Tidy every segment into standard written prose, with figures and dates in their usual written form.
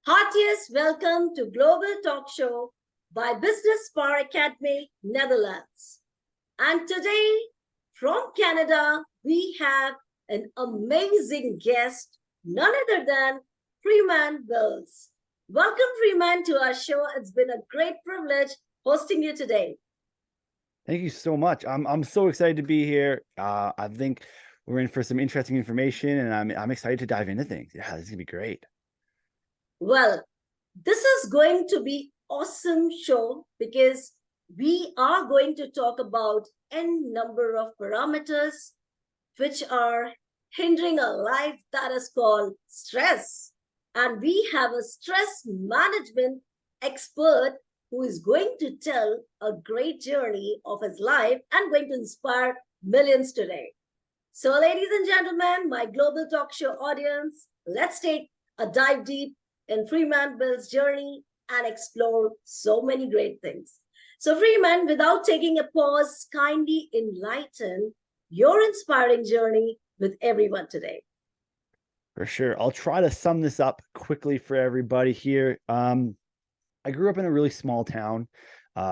Heartiest welcome to Global Talk Show by Business Spa Academy, Netherlands. And today, from Canada, we have an amazing guest, none other than Freeman Beals. Welcome, Freeman, to our show. It's been a great privilege hosting you today. Thank you so much. I'm so excited to be here. I think we're in for some interesting information, and I'm excited to dive into things. Yeah, this is gonna be great. Well, this is going to be awesome show because we are going to talk about n number of parameters which are hindering a life that is called stress. And we have a stress management expert who is going to tell a great journey of his life and going to inspire millions today. So, ladies and gentlemen, my global talk show audience, let's take a dive deep in Freeman Bill's journey and explore so many great things. So, Freeman, without taking a pause, kindly enlighten your inspiring journey with everyone today. For sure. I'll try to sum this up quickly for everybody here. I grew up in a really small town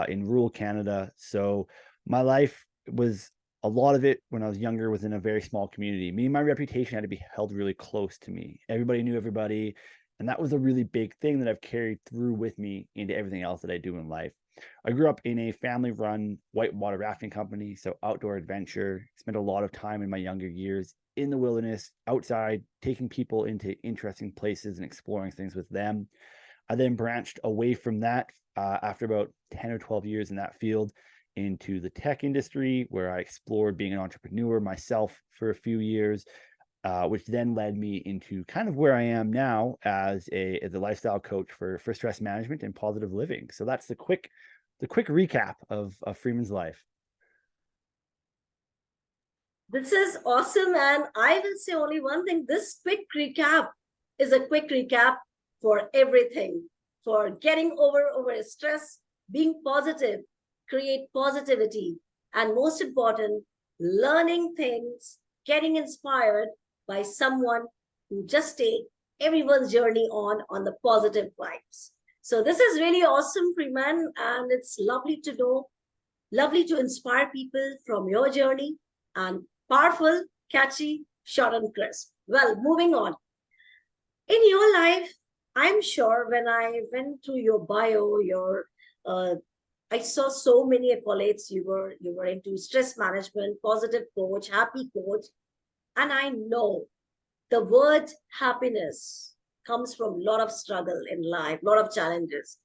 in rural Canada. So my life was a lot of it when I was younger was in a very small community. Me and my reputation had to be held really close to me. Everybody knew everybody. And that was a really big thing that I've carried through with me into everything else that I do in life. I grew up in a family run whitewater rafting company. So outdoor adventure, spent a lot of time in my younger years in the wilderness, outside, taking people into interesting places and exploring things with them. I then branched away from that after about 10 or 12 years in that field into the tech industry, where I explored being an entrepreneur myself for a few years, which then led me into kind of where I am now as a lifestyle coach for stress management and positive living. So that's the quick recap of Freeman's life. This is awesome. And I will say only one thing this quick recap is a quick recap for everything, for getting over stress, being positive, create positivity, and most important, learning things, getting inspired by someone who just take everyone's journey on the positive vibes. So this is really awesome, Freeman, and it's lovely to know, lovely to inspire people from your journey, and powerful, catchy, short and crisp. Well, moving on. In your life, I'm sure when I went through your bio, your I saw so many accolades. You were into stress management, positive coach, happy coach, and I know the word happiness comes from a lot of struggle in life, a lot of challenges.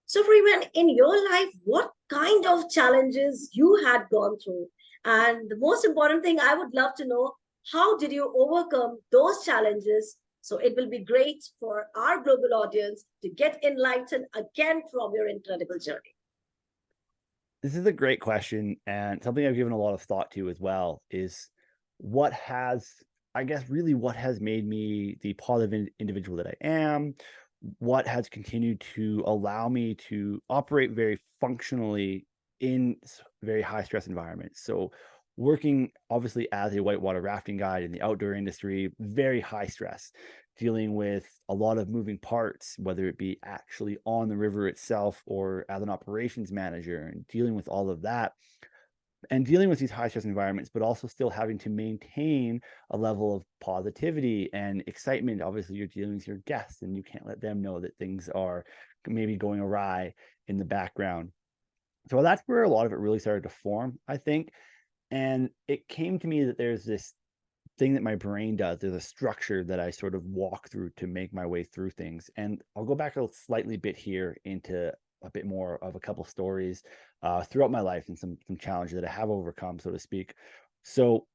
So, Freeman, in your life, what kind of challenges you had gone through? And the most important thing, I would love to know, how did you overcome those challenges? So it will be great for our global audience to get enlightened again from your incredible journey. This is a great question, and something I've given a lot of thought to as well is what has, I guess, really what has made me the positive individual that I am, what has continued to allow me to operate very functionally in very high stress environments. So working obviously as a whitewater rafting guide in the outdoor industry, very high stress, dealing with a lot of moving parts, whether it be actually on the river itself or as an operations manager, and dealing with all of that and dealing with these high stress environments, but also still having to maintain a level of positivity and excitement. Obviously, you're dealing with your guests and you can't let them know that things are maybe going awry in the background. So that's where a lot of it really started to form, I think. And it came to me that there's this thing that my brain does. There's a structure that I sort of walk through to make my way through things. And I'll go back a slightly bit here into a bit more of a couple stories throughout my life and some challenges that I have overcome, so to speak. So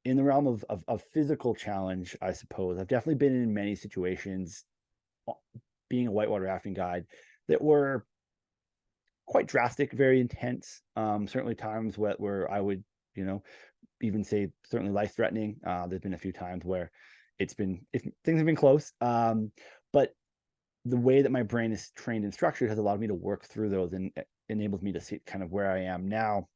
in the realm of physical challenge, I suppose, I've definitely been in many situations being a whitewater rafting guide that were quite drastic, very intense. Certainly times where I would, you know, even say certainly life threatening. There's been a few times where things have been close. But the way that my brain is trained and structured has allowed me to work through those and enables me to see kind of where I am now.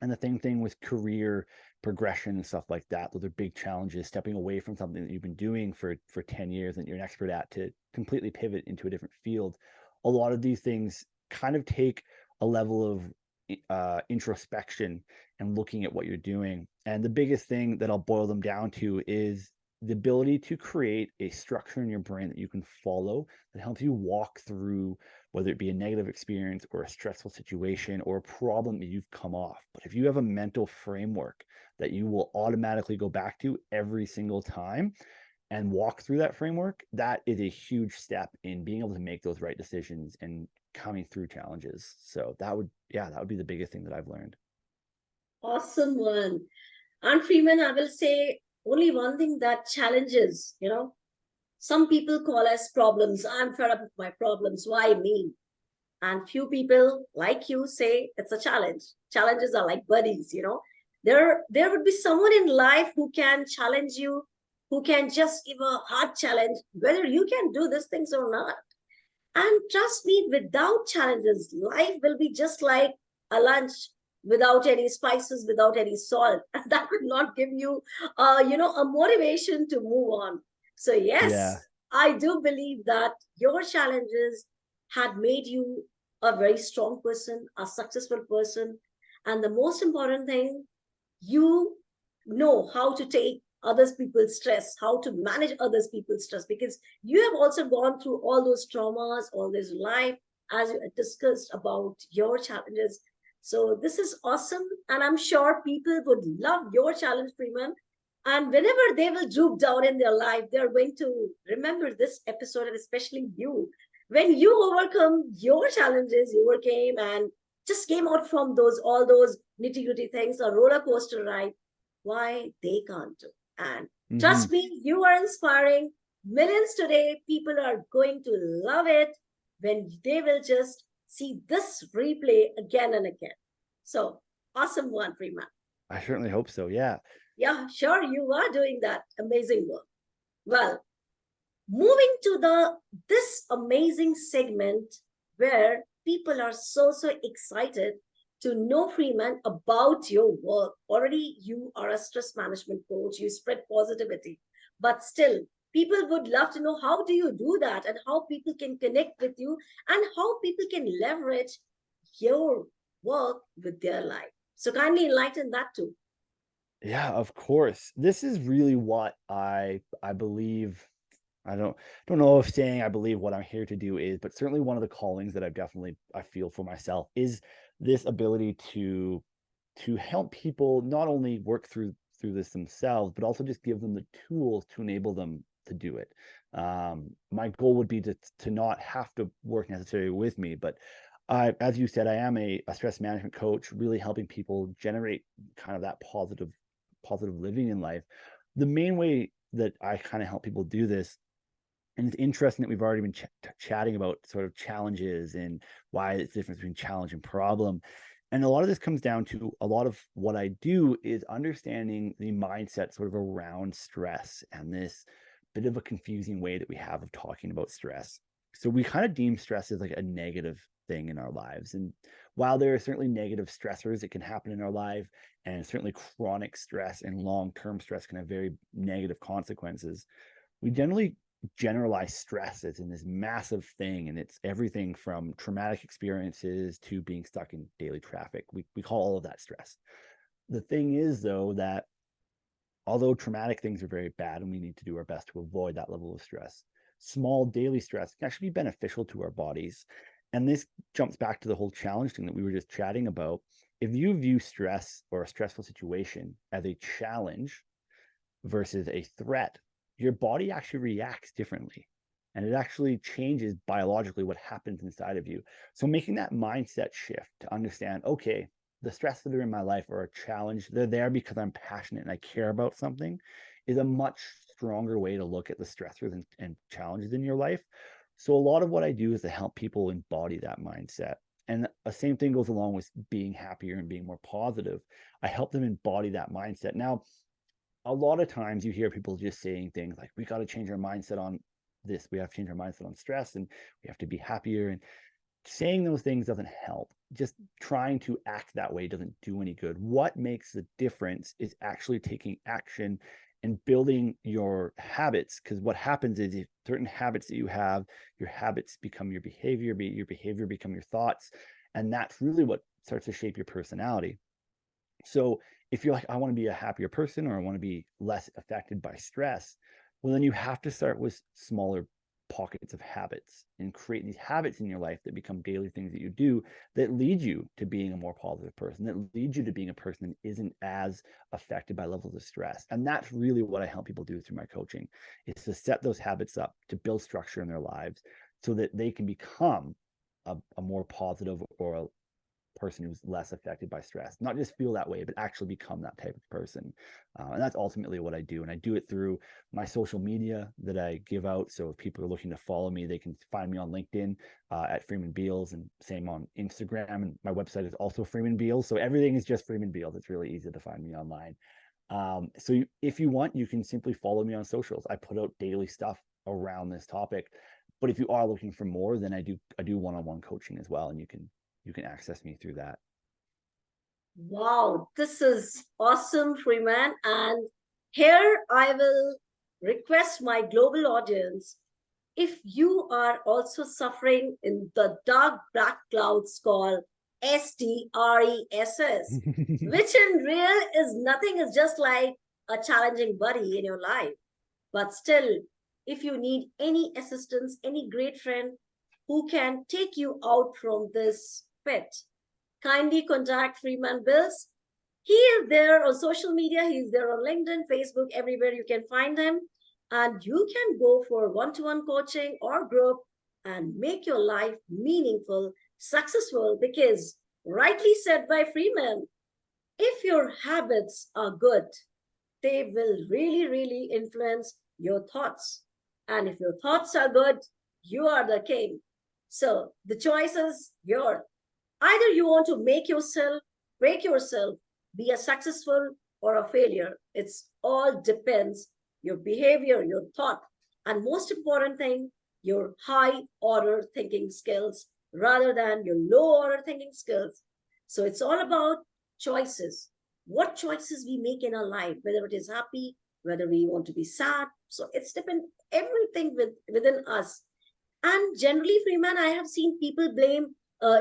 And the same thing with career progression and stuff like that. Those are big challenges, stepping away from something that you've been doing for 10 years and you're an expert at to completely pivot into a different field. A lot of these things kind of take a level of introspection and looking at what you're doing. And the biggest thing that I'll boil them down to is the ability to create a structure in your brain that you can follow that helps you walk through whether it be a negative experience or a stressful situation or a problem that you've come off. But if you have a mental framework that you will automatically go back to every single time and walk through that framework, that is a huge step in being able to make those right decisions and coming through challenges. So that would be the biggest thing that I've learned. Awesome one. And Freeman, I will say only one thing, that challenges, some people call us problems. I'm fed up with my problems. Why me? And few people like you say it's a challenge. Challenges are like buddies. There would be someone in life who can challenge you, who can just give a hard challenge, whether you can do these things or not. And trust me, without challenges, life will be just like a lunch without any spices, without any salt. That would not give you, a motivation to move on. So Yeah. yes, I do believe that your challenges had made you a very strong person, a successful person. And the most important thing, you know how to take others people's stress, how to manage others people's stress, because you have also gone through all those traumas, all this life, as you discussed about your challenges. So this is awesome, and I'm sure people would love your challenge, Freeman. And whenever they will droop down in their life, they're going to remember this episode, and especially you. When you overcome your challenges, you overcame and just came out from all those nitty-gritty things, a roller coaster ride, why they can't do. And Mm-hmm. trust me, you are inspiring millions today. People are going to love it when they will just see this replay again and again. So awesome one, Freeman. I certainly hope so. Yeah. Yeah, sure, you are doing that amazing work. Well, moving to this amazing segment where people are so excited to know, Freeman, about your work. Already you are a stress management coach, you spread positivity, but still people would love to know, how do you do that, and how people can connect with you, and how people can leverage your work with their life. So kindly enlighten that too. Yeah, of course. This is really what I believe. I don't know if saying I believe what I'm here to do is, but certainly one of the callings that I feel for myself is this ability to help people not only work through this themselves, but also just give them the tools to enable them to do it. My goal would be to not have to work necessarily with me, but as you said, I am a stress management coach, really helping people generate kind of that positive living in life. The main way that I kind of help people do this, and it's interesting that we've already been chatting about sort of challenges and why it's the difference between challenge and problem. And a lot of this comes down to a lot of what I do is understanding the mindset sort of around stress and this bit of a confusing way that we have of talking about stress. So we kind of deem stress as like a negative thing in our lives. And while there are certainly negative stressors that can happen in our life, and certainly chronic stress and long-term stress can have very negative consequences, we generally generalize stress as in this massive thing, and it's everything from traumatic experiences to being stuck in daily traffic. We call all of that stress. The thing is, though, that although traumatic things are very bad and we need to do our best to avoid that level of stress, small daily stress can actually be beneficial to our bodies. And this jumps back to the whole challenge thing that we were just chatting about. If you view stress or a stressful situation as a challenge versus a threat, your body actually reacts differently. And it actually changes biologically what happens inside of you. So making that mindset shift to understand, okay, the stress that are in my life are a challenge. They're there because I'm passionate and I care about something, is a much stronger way to look at the stressors and challenges in your life. So a lot of what I do is to help people embody that mindset. And the same thing goes along with being happier and being more positive. I help them embody that mindset. Now, a lot of times you hear people just saying things like, we got to change our mindset on this, we have to change our mindset on stress, and we have to be happier. And saying those things doesn't help. just trying to act that way doesn't do any good. What makes the difference is actually taking action and building your habits. Because what happens is, if certain habits that you have, your habits become your behavior become your thoughts, and that's really what starts to shape your personality. So if you're like, I want to be a happier person, or I want to be less affected by stress, well, then you have to start with smaller pockets of habits and create these habits in your life that become daily things that you do, that lead you to being a more positive person, that lead you to being a person that isn't as affected by levels of stress. And that's really what I help people do through my coaching, is to set those habits up, to build structure in their lives so that they can become a more positive, or a person who's less affected by stress, not just feel that way, but actually become that type of person. And that's ultimately what I do. And I do it through my social media that I give out. So if people are looking to follow me, they can find me on LinkedIn at Freeman Beals, and same on Instagram. And my website is also Freeman Beals. So everything is just Freeman Beals. It's really easy to find me online. If you want, you can simply follow me on socials. I put out daily stuff around this topic. But if you are looking for more, then I do one-on-one coaching as well, and you can access me through that. Wow, this is awesome, Freeman. And here I will request my global audience, if you are also suffering in the dark black clouds called stress, which in real is nothing, is just like a challenging buddy in your life. But still, if you need any assistance, any great friend who can take you out from this pit, kindly contact Freeman Bills. He is there on social media. He's there on LinkedIn, Facebook, everywhere you can find him. And you can go for one-to-one coaching or group and make your life meaningful, successful, because rightly said by Freeman, if your habits are good, they will really, really influence your thoughts. And if your thoughts are good, you are the king. So the choice is yours. Either you want to make yourself, break yourself, be a successful or a failure. It's all depends your behavior, your thought, and most important thing, your high order thinking skills rather than your low order thinking skills. So it's all about choices. What choices we make in our life, whether it is happy, whether we want to be sad. So it's depend everything within us. And generally, Freeman, I have seen people blame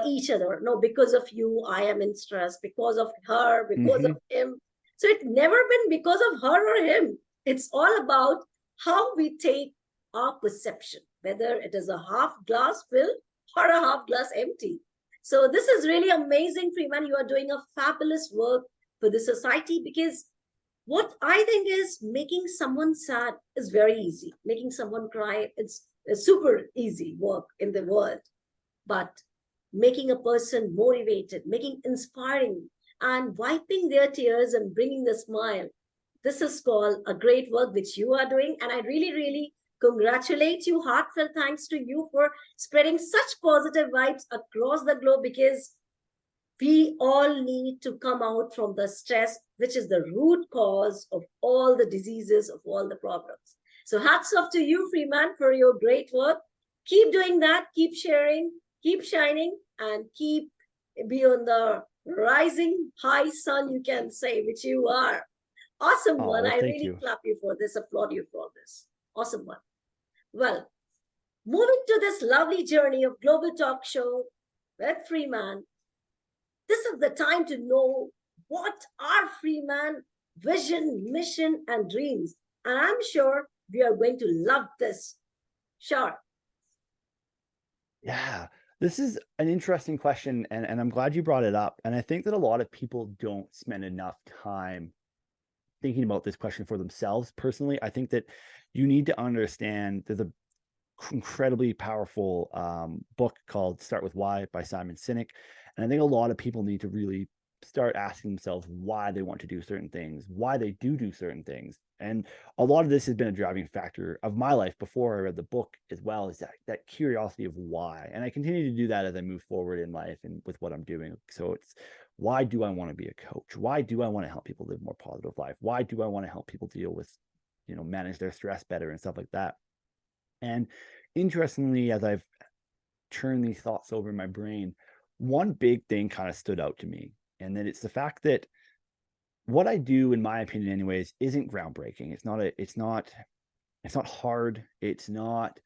each other. No, because of you, I am in stress. Because of her, because of him. So it's never been because of her or him. It's all about how we take our perception, whether it is a half glass filled or a half glass empty. So this is really amazing, Freeman. You are doing a fabulous work for the society, because what I think is, making someone sad is very easy. Making someone cry, it's a super easy work in the world. But making a person motivated, making inspiring, and wiping their tears and bringing the smile, this is called a great work which you are doing. And I really, really congratulate you. Heartfelt thanks to you for spreading such positive vibes across the globe, because we all need to come out from the stress, which is the root cause of all the diseases, of all the problems. So hats off to you, Freeman, for your great work. Keep doing that, keep sharing, keep shining, and keep be on the rising high sun, you can say, which you are. Awesome one. Well, I thank really you. clap you for this, applaud you for this. Awesome one. Well, moving to this lovely journey of Global Talk Show with Freeman, this is the time to know what are Freeman vision, mission, and dreams. And I'm sure we are going to love this. Sure. Yeah, this is an interesting question, and I'm glad you brought it up. And I think that a lot of people don't spend enough time thinking about this question for themselves. Personally, I think that you need to understand there's a incredibly powerful book called Start With Why by Simon Sinek. And I think a lot of people need to really start asking themselves why they want to do certain things, why they do certain things. And a lot of this has been a driving factor of my life before I read the book as well, is that curiosity of why. And I continue to do that as I move forward in life and with what I'm doing. So it's, why do I want to be a coach? Why do I want to help people live a more positive life? Why do I want to help people deal with, manage their stress better and stuff like that? And interestingly, as I've turned these thoughts over in my brain, one big thing kind of stood out to me, and that it's the fact that what I do, in my opinion anyways, isn't groundbreaking. It's not hard. It's not,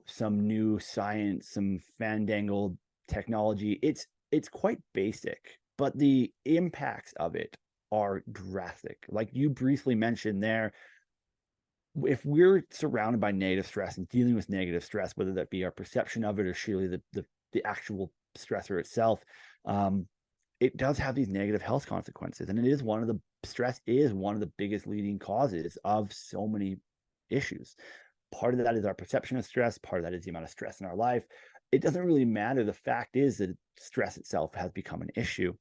some new science, some fandangled technology. It's quite basic, but the impacts of it are drastic. Like you briefly mentioned there, if we're surrounded by negative stress and dealing with negative stress, whether that be our perception of it or surely the actual stressor itself, um, it does have these negative health consequences. And stress is one of the biggest leading causes of so many issues. Part of that is our perception of stress. Part of that is the amount of stress in our life. It doesn't really matter. The fact is that stress itself has become an issue.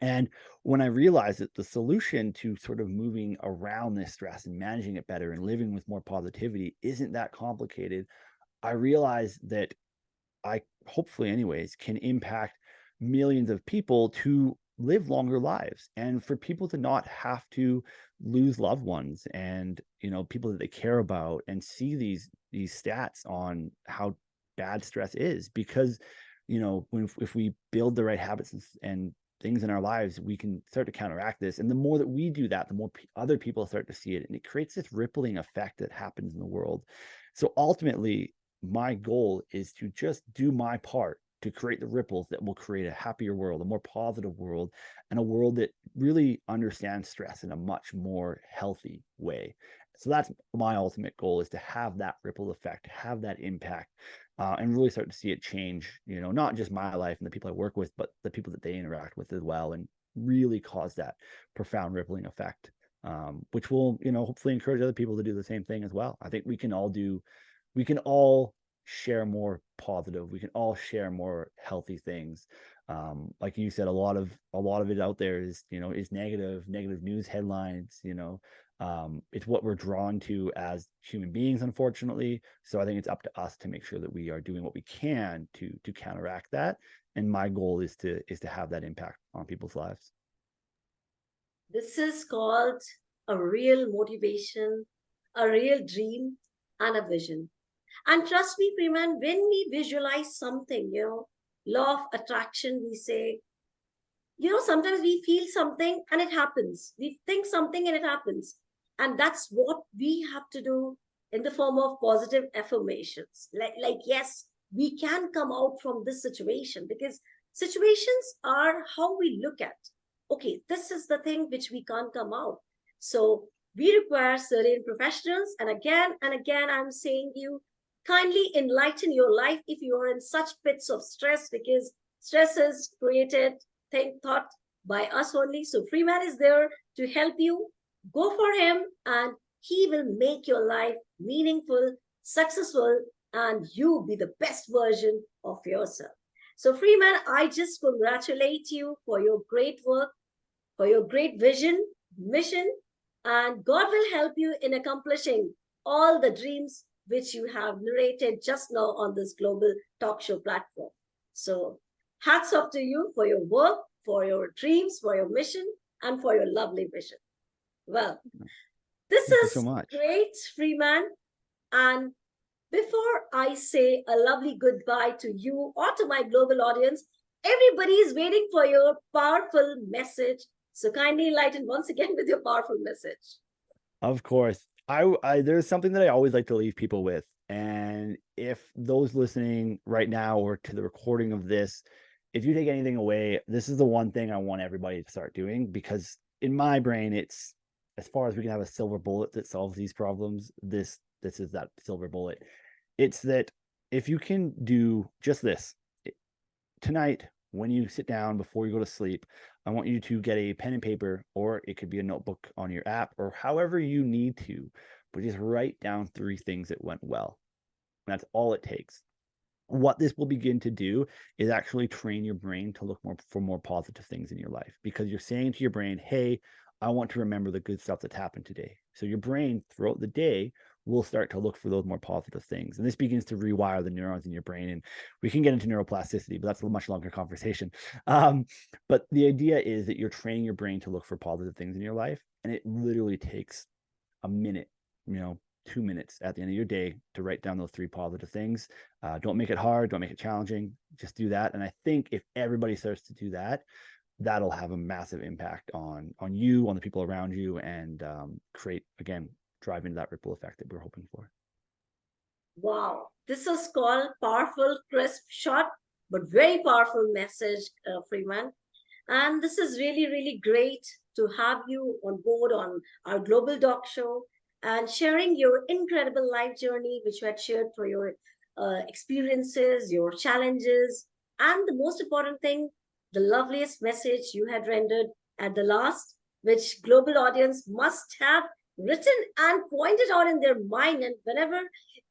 And when I realized that the solution to sort of moving around this stress and managing it better and living with more positivity isn't that complicated, I realized that I, hopefully anyways, can impact millions of people to live longer lives, and for people to not have to lose loved ones and people that they care about, and see these stats on how bad stress is. Because if we build the right habits and things in our lives, we can start to counteract this. And the more that we do that, the more other people start to see it, and it creates this rippling effect that happens in the world. So ultimately, my goal is to just do my part to create the ripples that will create a happier world, a more positive world, and a world that really understands stress in a much more healthy way. So that's my ultimate goal, is to have that ripple effect, have that impact, and really start to see it change, not just my life and the people I work with, but the people that they interact with as well, and really cause that profound rippling effect, which will, hopefully encourage other people to do the same thing as well. I think we can all share more positive. We can all share more healthy things. Like you said, a lot of it out there is negative news headlines. It's what we're drawn to as human beings, unfortunately. So I think it's up to us to make sure that we are doing what we can to counteract that. And my goal is to have that impact on people's lives. This is called a real motivation, a real dream, and a vision. And trust me, Freeman, when we visualize something, law of attraction, we say, sometimes we feel something and it happens. We think something and it happens. And that's what we have to do in the form of positive affirmations. Like yes, we can come out from this situation, because situations are how we look at. Okay, this is the thing which we can't come out. So we require certain professionals. And again, I'm saying you kindly enlighten your life if you are in such pits of stress, because stress is created thought by us only. So Freeman is there to help you. Go for him, and he will make your life meaningful, successful, and you be the best version of yourself. So Freeman, I just congratulate you for your great work, for your great vision, mission, and God will help you in accomplishing all the dreams which you have narrated just now on this global talk show platform. So hats off to you for your work, for your dreams, for your mission, and for your lovely vision. Well, this Thank you so is much. great, Freeman. And before I say a lovely goodbye to you or to my global audience, everybody is waiting for your powerful message. So kindly enlighten once again with your powerful message. Of course. There's something that I always like to leave people with. And if those listening right now or to the recording of this, if you take anything away, this is the one thing I want everybody to start doing, because in my brain, it's, as far as we can have a silver bullet that solves these problems, this is that silver bullet. It's that if you can do just this tonight, when you sit down before you go to sleep, I want you to get a pen and paper, or it could be a notebook on your app, or however you need to, but just write down 3 things that went well. And that's all it takes. What this will begin to do is actually train your brain to look for more positive things in your life, because you're saying to your brain, hey, I want to remember the good stuff that's happened today. So your brain throughout the day will start to look for those more positive things. And this begins to rewire the neurons in your brain. And we can get into neuroplasticity, but that's a much longer conversation. But the idea is that you're training your brain to look for positive things in your life. And it literally takes a minute, 2 minutes at the end of your day to write down those 3 positive things. Don't make it hard. Don't make it challenging. Just do that. And I think if everybody starts to do that, that'll have a massive impact on you, on the people around you, and create, again, drive into that ripple effect that we're hoping for. Wow, this is called powerful, crisp, short, but very powerful message, Freeman. And this is really, really great to have you on board on our Global Doc Show and sharing your incredible life journey, which you had shared for your experiences, your challenges, and the most important thing, the loveliest message you had rendered at the last, which global audience must have written and pointed out in their mind. And whenever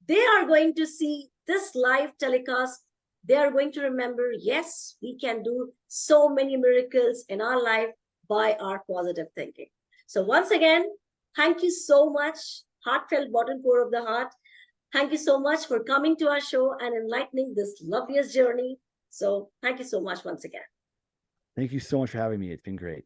they are going to see this live telecast, they are going to remember, yes, we can do so many miracles in our life by our positive thinking. So once again, thank you so much, heartfelt bottom core of the heart. Thank you so much for coming to our show and enlightening this loveliest journey. So thank you so much once again. Thank you so much for having me. It's been great.